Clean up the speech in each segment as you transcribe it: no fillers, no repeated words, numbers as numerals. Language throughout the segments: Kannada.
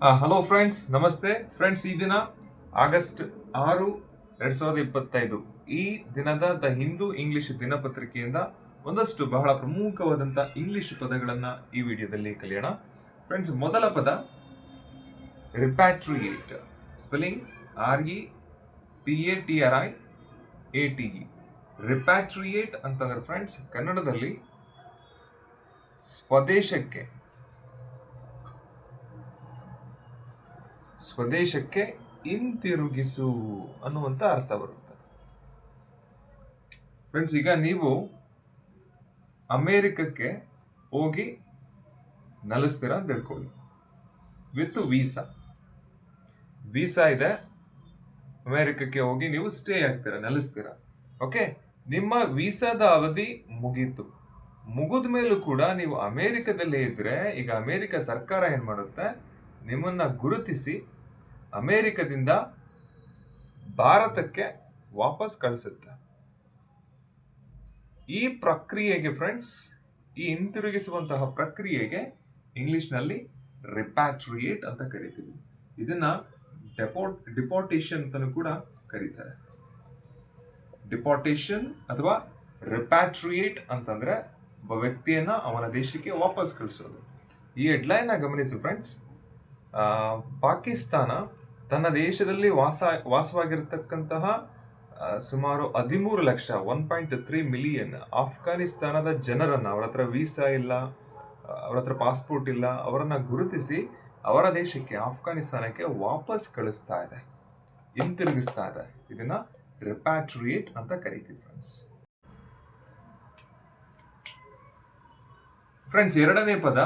ಹಲೋ ಫ್ರೆಂಡ್ಸ್, ನಮಸ್ತೆ ಫ್ರೆಂಡ್ಸ್. ಈ ದಿನ ಆಗಸ್ಟ್ 6, 2025 ಈ ದಿನದ ದ ಹಿಂದೂ ಇಂಗ್ಲಿಷ್ ದಿನಪತ್ರಿಕೆಯಿಂದ ಒಂದಷ್ಟು ಬಹಳ ಪ್ರಮುಖವಾದಂಥ ಇಂಗ್ಲಿಷ್ ಪದಗಳನ್ನು ಈ ವಿಡಿಯೋದಲ್ಲಿ ಕಲಿಯೋಣ. ಫ್ರೆಂಡ್ಸ್, ಮೊದಲ ಪದ ರಿಪ್ಯಾಟ್ರಿಯೇಟ್. Spelling REPATRIATE. ರಿಪ್ಯಾಟ್ರಿಯೇಟ್ ಅಂತಂದ್ರೆ ಫ್ರೆಂಡ್ಸ್ ಕನ್ನಡದಲ್ಲಿ ಸ್ವದೇಶಕ್ಕೆ ಹಿಂತಿರುಗಿಸು ಅನ್ನುವಂಥ ಅರ್ಥ ಬರುತ್ತೆ. ಫ್ರೆಂಡ್ಸ್, ಈಗ ನೀವು ಅಮೇರಿಕಕ್ಕೆ ಹೋಗಿ ನೆಲೆಸ್ತೀರಾ ಅಂತ ತಿಳ್ಕೊಳ್ಳಿ. ವಿತ್ ವೀಸಾ ಇದೆ, ಅಮೇರಿಕಕ್ಕೆ ಹೋಗಿ ನೀವು ಸ್ಟೇ ಆಗ್ತೀರಾ, ನೆಲೆಸ್ತೀರಾ. ಓಕೆ, ನಿಮ್ಮ ವೀಸಾದ ಅವಧಿ ಮುಗಿದ ಮೇಲೂ ಕೂಡ ನೀವು ಅಮೇರಿಕದಲ್ಲೇ ಇದ್ರೆ, ಈಗ ಅಮೇರಿಕ ಸರ್ಕಾರ ಏನ್ ಮಾಡುತ್ತೆ, ನಿಮ್ಮನ್ನ ಗುರುತಿಸಿ ಅಮೇರಿಕದಿಂದ ಭಾರತಕ್ಕೆ ವಾಪಸ್ ಕಳಿಸುತ್ತೆ. ಈ ಪ್ರಕ್ರಿಯೆಗೆ ಫ್ರೆಂಡ್ಸ್, ಈ ಹಿಂತಿರುಗಿಸುವಂತಹ ಪ್ರಕ್ರಿಯೆಗೆ ಇಂಗ್ಲಿಷ್ನಲ್ಲಿ ರಿಪ್ಯಾಟ್ರಿಯೇಟ್ ಅಂತ ಕರಿತೀವಿ. ಇದನ್ನ ಡಿಪೋರ್ಟೇಷನ್ ಅಂತಾನೂ ಕೂಡ ಕರೀತಾರೆ. ಡಿಪೋರ್ಟೇಷನ್ ಅಥವಾ ರಿಪ್ಯಾಟ್ರಿಯೇಟ್ ಅಂತಂದ್ರೆ ಒಬ್ಬ ವ್ಯಕ್ತಿಯನ್ನ ಅವನ ದೇಶಕ್ಕೆ ವಾಪಸ್ ಕಳಿಸೋದು. ಈ ಹೆಡ್ಲೈನ್ ಗಮನಿಸಿ ಫ್ರೆಂಡ್ಸ್. ಪಾಕಿಸ್ತಾನ ತನ್ನ ದೇಶದಲ್ಲಿ ವಾಸವಾಗಿರತಕ್ಕಂತಹ ಸುಮಾರು 13 ಲಕ್ಷ 1.3 ಮಿಲಿಯನ್ ಆಫ್ಘಾನಿಸ್ತಾನದ ಜನರನ್ನ, ಅವರ ಹತ್ರ ವೀಸಾ ಇಲ್ಲ, ಅವರ ಹತ್ರ ಪಾಸ್ಪೋರ್ಟ್ ಇಲ್ಲ, ಅವರನ್ನ ಗುರುತಿಸಿ ಅವರ ದೇಶಕ್ಕೆ ಆಫ್ಘಾನಿಸ್ತಾನಕ್ಕೆ ವಾಪಸ್ ಕಳಿಸ್ತಾ ಇದೆ, ಹಿಂತಿರುಗಿಸ್ತಾ ಇದೆ. ಇದನ್ನ ರಿಪ್ಯಾಟ್ರಿಯೇಟ್ ಅಂತ ಕರೀತೀವಿ ಫ್ರೆಂಡ್ಸ್. ಎರಡನೇ ಪದ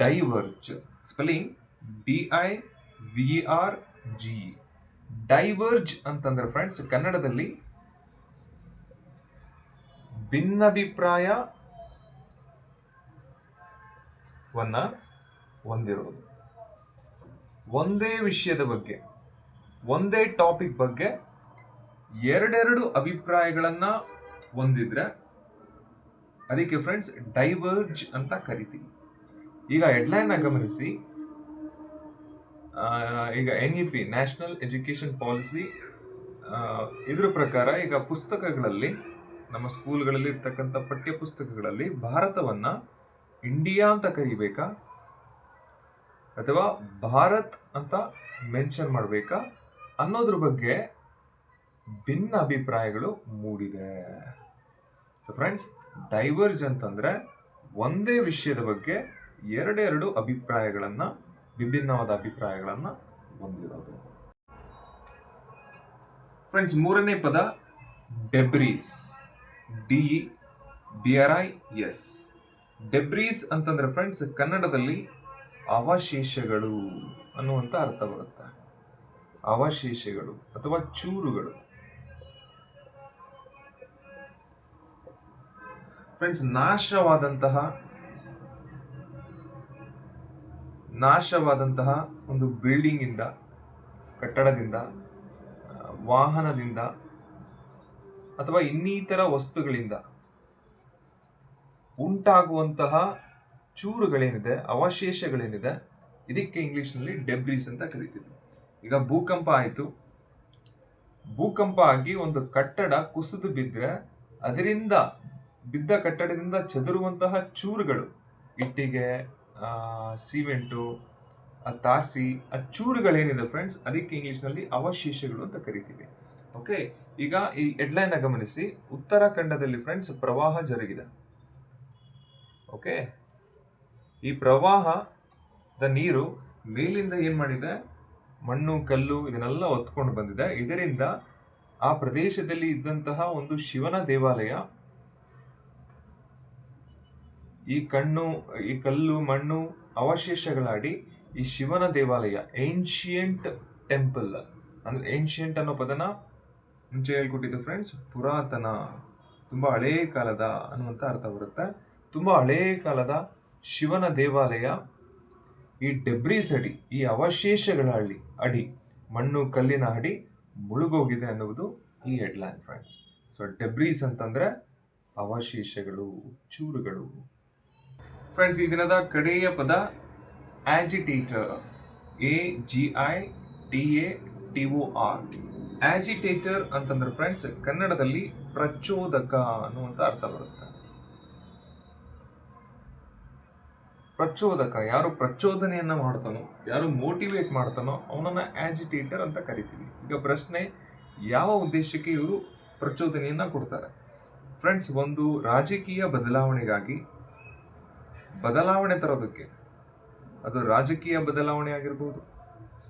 ಡೈವರ್ಜ್. Spelling DIVERGE. ಡೈವರ್ಜ್ ಅಂತಂದ್ರೆ ಫ್ರೆಂಡ್ಸ್ ಕನ್ನಡದಲ್ಲಿ ಭಿನ್ನಾಭಿಪ್ರಾಯವನ್ನ ಹೊಂದಿರೋದು. ಒಂದೇ ವಿಷಯದ ಬಗ್ಗೆ, ಒಂದೇ ಟಾಪಿಕ್ ಬಗ್ಗೆ ಎರಡೆರಡು ಅಭಿಪ್ರಾಯಗಳನ್ನ ಹೊಂದಿದ್ರೆ ಅದಕ್ಕೆ ಫ್ರೆಂಡ್ಸ್ ಡೈವರ್ಜ್ ಅಂತ ಕರಿತೀವಿ. ಈಗ ಹೆಡ್ಲೈನ್ ಗಮನಿಸಿ. ಈಗ NEP, ನ್ಯಾಷನಲ್ ಎಜುಕೇಶನ್ ಪಾಲಿಸಿ, ಇದ್ರ ಪ್ರಕಾರ ಈಗ ಪುಸ್ತಕಗಳಲ್ಲಿ, ನಮ್ಮ ಸ್ಕೂಲ್ಗಳಲ್ಲಿ ಇರ್ತಕ್ಕಂಥ ಪಠ್ಯ ಪುಸ್ತಕಗಳಲ್ಲಿ ಭಾರತವನ್ನ ಇಂಡಿಯಾ ಅಂತ ಕರಿಬೇಕಾ ಅಥವಾ ಭಾರತ್ ಅಂತ ಮೆನ್ಷನ್ ಮಾಡಬೇಕಾ ಅನ್ನೋದ್ರ ಬಗ್ಗೆ ಭಿನ್ನ ಅಭಿಪ್ರಾಯಗಳು ಮೂಡಿದೆ. ಸೊ ಫ್ರೆಂಡ್ಸ್, ಡೈವರ್ಜ್ ಅಂತಂದ್ರೆ ಒಂದೇ ವಿಷಯದ ಬಗ್ಗೆ ಎರಡೆರಡು ವಿಭಿನ್ನವಾದ ಅಭಿಪ್ರಾಯಗಳನ್ನ ಹೊಂದಿರೋದು. ಫ್ರೆಂಡ್ಸ್, ಮೂರನೇ ಪದ ಡೆಬ್ರೀಸ್. DEBRIS. ಡೆಬ್ರೀಸ್ ಅಂತಂದ್ರೆ ಫ್ರೆಂಡ್ಸ್ ಕನ್ನಡದಲ್ಲಿ ಅವಶೇಷಗಳು ಅನ್ನುವಂಥ ಅರ್ಥ ಬರುತ್ತೆ. ಅವಶೇಷಗಳು ಅಥವಾ ಚೂರುಗಳು. ಫ್ರೆಂಡ್ಸ್, ನಾಶವಾದಂತಹ ಒಂದು ಬಿಲ್ಡಿಂಗ್ ಇಂದ, ಕಟ್ಟಡದಿಂದ, ವಾಹನದಿಂದ ಅಥವಾ ಇನ್ನಿತರ ವಸ್ತುಗಳಿಂದ ಉಂಟಾಗುವಂತಹ ಚೂರುಗಳೇನಿದೆ, ಅವಶೇಷಗಳೇನಿದೆ, ಇದಕ್ಕೆ ಇಂಗ್ಲಿಷ್ನಲ್ಲಿ ಡೆಬ್ರೀಸ್ ಅಂತ ಕರಿತೀವಿ. ಈಗ ಭೂಕಂಪ ಆಗಿ ಒಂದು ಕಟ್ಟಡ ಕುಸಿದು ಬಿದ್ದರೆ ಅದರಿಂದ ಬಿದ್ದ ಕಟ್ಟಡದಿಂದ ಚದುರುವಂತಹ ಚೂರುಗಳು, ಇಟ್ಟಿಗೆ, ಸಿಮೆಂಟು, ತಾಸಿ, ಆ ಚೂರುಗಳೇನಿದೆ ಫ್ರೆಂಡ್ಸ್, ಅದಕ್ಕೆ ಇಂಗ್ಲಿಷ್ನಲ್ಲಿ ಅವಶೇಷಗಳು ಅಂತ ಕರಿತೀವಿ. ಓಕೆ, ಈಗ ಈ ಹೆಡ್ಲೈನ್ ಗಮನಿಸಿ. ಉತ್ತರಾಖಂಡದಲ್ಲಿ ಫ್ರೆಂಡ್ಸ್ ಪ್ರವಾಹ ಜರುಗಿದೆ. ಓಕೆ, ಈ ಪ್ರವಾಹದ ನೀರು ಮೇಲಿಂದ ಏನ್ ಮಾಡಿದೆ, ಮಣ್ಣು, ಕಲ್ಲು ಇದನ್ನೆಲ್ಲ ಹೊತ್ಕೊಂಡು ಬಂದಿದೆ. ಇದರಿಂದ ಆ ಪ್ರದೇಶದಲ್ಲಿ ಇದ್ದಂತಹ ಒಂದು ಶಿವನ ದೇವಾಲಯ, ಈ ಕಲ್ಲು, ಮಣ್ಣು ಅವಶೇಷಗಳಾಡಿ ಈ ಶಿವನ ದೇವಾಲಯ, ಏನ್ಷಿಯಂಟ್ ಟೆಂಪಲ್, ಅಂದ್ರೆ ಏನ್ಷಿಯಂಟ್ ಅನ್ನೋ ಪದನ ಮುಂಚೆ ಹೇಳ್ಕೊಟ್ಟಿದ್ದು ಫ್ರೆಂಡ್ಸ್, ಪುರಾತನ, ತುಂಬಾ ಹಳೇ ಕಾಲದ ಅನ್ನುವಂಥ ಅರ್ಥ ಬರುತ್ತೆ. ತುಂಬಾ ಹಳೇ ಕಾಲದ ಶಿವನ ದೇವಾಲಯ ಈ ಡೆಬ್ರೀಸ್ ಅಡಿ, ಈ ಅವಶೇಷಗಳ ಅಡಿ, ಮಣ್ಣು ಕಲ್ಲಿನ ಅಡಿ ಮುಳುಗೋಗಿದೆ ಅನ್ನುವುದು ಈ ಹೆಡ್ಲೈನ್ ಫ್ರೆಂಡ್ಸ್. ಸೊ ಡೆಬ್ರೀಸ್ ಅಂತಂದ್ರೆ ಅವಶೇಷಗಳು, ಚೂರುಗಳು. ಫ್ರೆಂಡ್ಸ್, ಈ ದಿನದ ಕಡೆಯ ಪದ ಆಜಿಟೇಟರ್. AGITATOR. ಆಜಿಟೇಟರ್ ಅಂತಂದ್ರೆ ಫ್ರೆಂಡ್ಸ್ ಕನ್ನಡದಲ್ಲಿ ಪ್ರಚೋದಕ ಅನ್ನುವಂತ ಅರ್ಥ ಬರುತ್ತೆ. ಪ್ರಚೋದಕ, ಯಾರು ಪ್ರಚೋದನೆಯನ್ನ ಮಾಡ್ತಾನೋ, ಯಾರು ಮೋಟಿವೇಟ್ ಮಾಡ್ತಾನೋ ಅವನನ್ನ ಆಜಿಟೇಟರ್ ಅಂತ ಕರಿತೀವಿ. ಈಗ ಪ್ರಶ್ನೆ, ಯಾವ ಉದ್ದೇಶಕ್ಕೆ ಇವರು ಪ್ರಚೋದನೆಯನ್ನ ಕೊಡ್ತಾರೆ? ಫ್ರೆಂಡ್ಸ್, ಒಂದು ರಾಜಕೀಯ ಬದಲಾವಣೆಗಾಗಿ ಬದಲಾವಣೆ ತರೋದಕ್ಕೆ, ಅದು ರಾಜಕೀಯ ಬದಲಾವಣೆ ಆಗಿರ್ಬೋದು,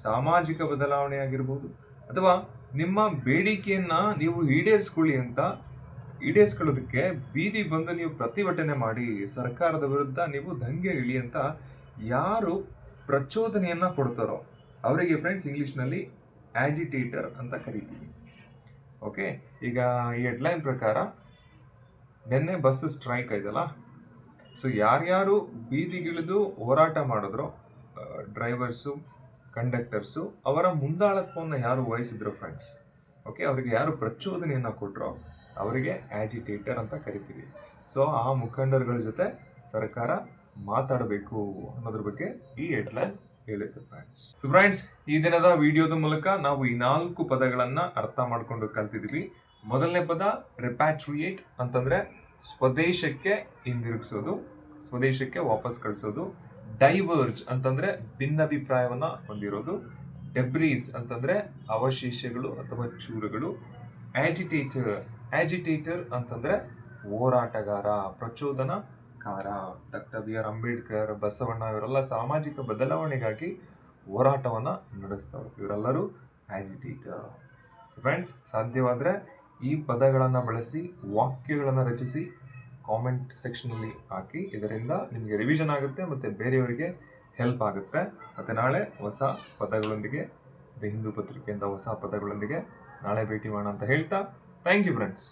ಸಾಮಾಜಿಕ ಬದಲಾವಣೆ ಆಗಿರ್ಬೋದು, ಅಥವಾ ನಿಮ್ಮ ಬೇಡಿಕೆಯನ್ನ ನೀವು ಈಡೇರಿಸ್ಕೊಳ್ಳೋದಕ್ಕೆ ಬೀದಿ ಬಂದು ನೀವು ಪ್ರತಿಭಟನೆ ಮಾಡಿ ಸರ್ಕಾರದ ವಿರುದ್ಧ ನೀವು ದಂಗೆ ಇಳಿ ಅಂತ ಯಾರು ಪ್ರಚೋದನೆಯನ್ನ ಕೊಡ್ತಾರೋ ಅವರಿಗೆ ಫ್ರೆಂಡ್ಸ್ ಇಂಗ್ಲಿಷ್ನಲ್ಲಿ ಆಜಿಟೇಟರ್ ಅಂತ ಕರಿತೀವಿ. ಓಕೆ, ಈಗ ಈ ಹೆಡ್ಲೈನ್ ಪ್ರಕಾರ ನಿನ್ನೆ ಬಸ್ ಸ್ಟ್ರೈಕ್ ಆಯ್ತಲ್ಲ, ಸೊ ಯಾರ್ಯಾರು ಬೀದಿಗಿಳಿದು ಹೋರಾಟ ಮಾಡಿದ್ರು, ಡ್ರೈವರ್ಸು, ಕಂಡಕ್ಟರ್ಸು, ಅವರ ಮುಂದಾಳತ್ವವನ್ನು ಯಾರು ವಹಿಸಿದ್ರು ಫ್ರೆಂಡ್ಸ್, ಓಕೆ, ಅವರಿಗೆ ಯಾರು ಪ್ರಚೋದನೆಯನ್ನು ಕೊಟ್ಟರೋ ಅವರಿಗೆ ಆಜಿಟೇಟರ್ ಅಂತ ಕರಿತೀವಿ. ಸೊ ಆ ಮುಖಂಡರುಗಳ ಜೊತೆ ಸರ್ಕಾರ ಮಾತಾಡಬೇಕು ಅನ್ನೋದ್ರ ಬಗ್ಗೆ ಈ ಹೆಡ್ಲೈನ್ ಹೇಳುತ್ತೆ ಫ್ರೆಂಡ್ಸ್. ಸೊ ಫ್ರೆಂಡ್ಸ್, ಈ ದಿನದ ವಿಡಿಯೋದ ಮೂಲಕ ನಾವು ಈ 4 ಪದಗಳನ್ನ ಅರ್ಥ ಮಾಡ್ಕೊಂಡು ಕಲ್ತಿದ್ವಿ. ಮೊದಲನೇ ಪದ ರಿಪ್ಯಾಟ್ರಿಯೇಟ್ ಅಂತಂದ್ರೆ ಸ್ವದೇಶಕ್ಕೆ ಹಿಂದಿರುಗಿಸೋದು, ಸ್ವದೇಶಕ್ಕೆ ವಾಪಸ್ ಕಳಿಸೋದು. ಡೈವರ್ಜ್ ಅಂತಂದ್ರೆ ಭಿನ್ನಾಭಿಪ್ರಾಯವನ್ನ ಹೊಂದಿರೋದು. ಡೆಬ್ರೀಸ್ ಅಂತಂದ್ರೆ ಅವಶೇಷಗಳು ಅಥವಾ ಚೂರುಗಳು. ಆಜಿಟೇಟರ್ ಅಂತಂದ್ರೆ ಹೋರಾಟಗಾರ, ಪ್ರಚೋದನಕಾರ. ಡಾಕ್ಟರ್ BR ಅಂಬೇಡ್ಕರ್, ಬಸವಣ್ಣ ಇವರೆಲ್ಲ ಸಾಮಾಜಿಕ ಬದಲಾವಣೆಗಾಗಿ ಹೋರಾಟವನ್ನ ನಡೆಸ್ತವ್ರು, ಇವರೆಲ್ಲರೂ ಆಜಿಟೇಟರ್. ಫ್ರೆಂಡ್ಸ್, ಸಾಧ್ಯವಾದ್ರೆ ಈ ಪದಗಳನ್ನು ಬಳಸಿ ವಾಕ್ಯಗಳನ್ನು ರಚಿಸಿ ಕಾಮೆಂಟ್ ಸೆಕ್ಷನಲ್ಲಿ ಹಾಕಿ. ಇದರಿಂದ ನಿಮಗೆ ರಿವಿಷನ್ ಆಗುತ್ತೆ ಮತ್ತು ಬೇರೆಯವರಿಗೆ ಹೆಲ್ಪ್ ಆಗುತ್ತೆ. ಮತ್ತು ನಾಳೆ ಹೊಸ ಪದಗಳೊಂದಿಗೆ, ದ ಹಿಂದೂ ಪತ್ರಿಕೆಯಿಂದ ಹೊಸ ಪದಗಳೊಂದಿಗೆ ನಾಳೆ ಭೇಟಿ ಮಾಡೋಣ ಅಂತ ಹೇಳ್ತಾ, ಥ್ಯಾಂಕ್ ಯು ಫ್ರೆಂಡ್ಸ್.